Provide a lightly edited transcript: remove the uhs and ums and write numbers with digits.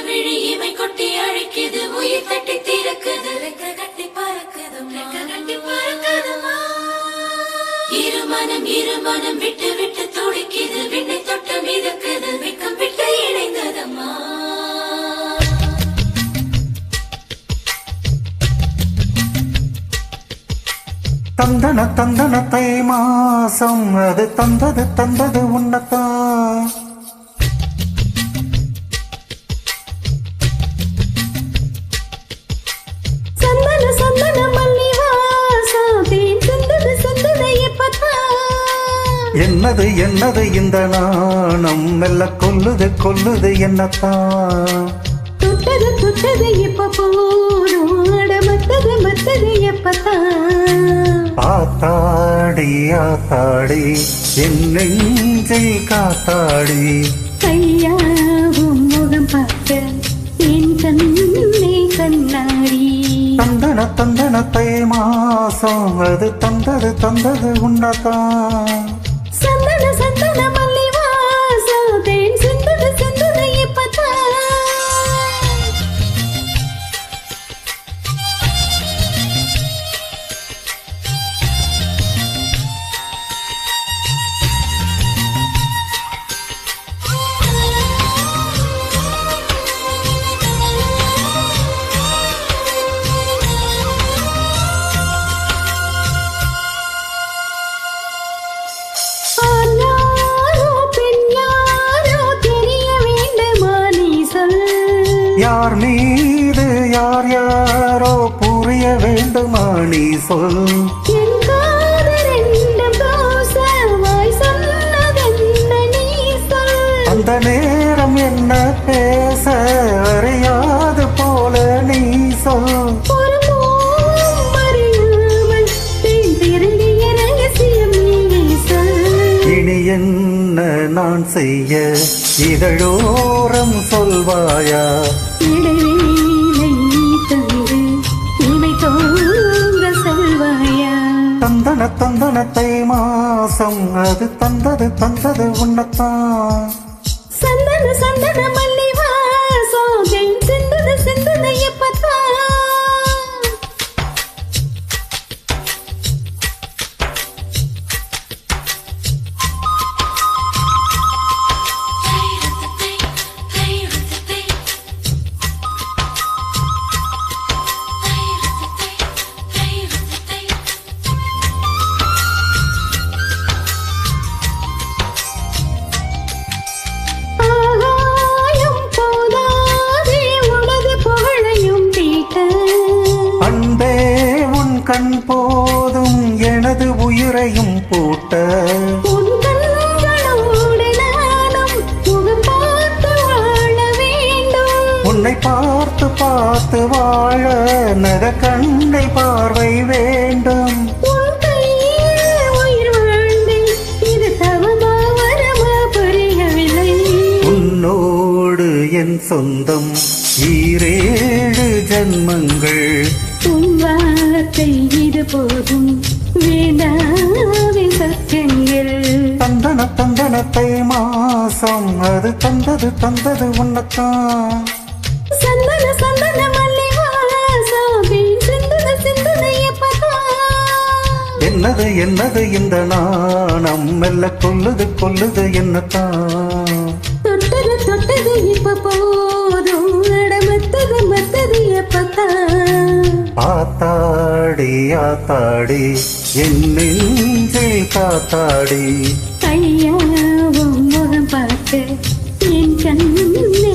விழி இமை கொட்டி அழைக்குது உயிர் தட்டி தீரக்குது ரெக்க கட்டி பறக்குதுமா இருமனம் விட்டு விட்டு துடிக்குது விண்ணை தொட்டு மிதக்குது வெக்கம் விட்டு இணைந்ததம்மா தந்தன தந்தன தை மாசம் அது தந்தது உன்னத்தான் சந்தன சந்தன மல்லி வாசம் தேன் சிந்தது இப்பத்தான் என்னது இந்த நாணம் மெல்ல கொல்லுது என்னத்தான் தொட்டது இப்ப போதும் மத்தது எப்பத்தான் ஆத்தாடி என் நெஞ்சில் காத்தாடி கையாவும் முகம் பார்த்த என் கண்ணே கண்ணாடி தந்தன தை மாசம் அது தந்தது உன்னதான் சந்தன சந்தன மல்லி வாசம் தேன் சிந்தது இப்பத்தான் யார் மீது யாரோ புரிய வேண்டுமா நீ சொல் அந்த நேரம் என்ன பேச அறியாது போல நீ சொல் இனி என்ன நான் செய்ய இதழோரம் சொல்வாயா தந்தன தை மாசம் அது தந்தது உன்னத்தான் சந்தன சந்தன மல்லி வாசம் தேன் சிந்தது இப்பத்தான் கண் போதும் எனது உயிரையும் பூட்ட உன்னை பார்த்து வாழ நக கண்ணை பார்வை வேண்டும் உன்னோடு என் சொந்தம் 7 ஜன்மங்கள் இது போதும் வேண்டாவே சத்தியங்கள் தந்தன தை மாசம் அது தந்தது உன்னத்தான் சந்தன சந்தன மல்லி வாசம் தேன் சிந்தது இப்பத்தான் என்னது இந்த நாணம் மெல்ல கொல்லுது என்னத்தான் தொட்டது இப்ப போதும் மத்தது எப்பத்தான் ஆத்தாடி என் நெஞ்சில் காத்தாடி கையாவும் முகம் பார்த்து என் கண்ணே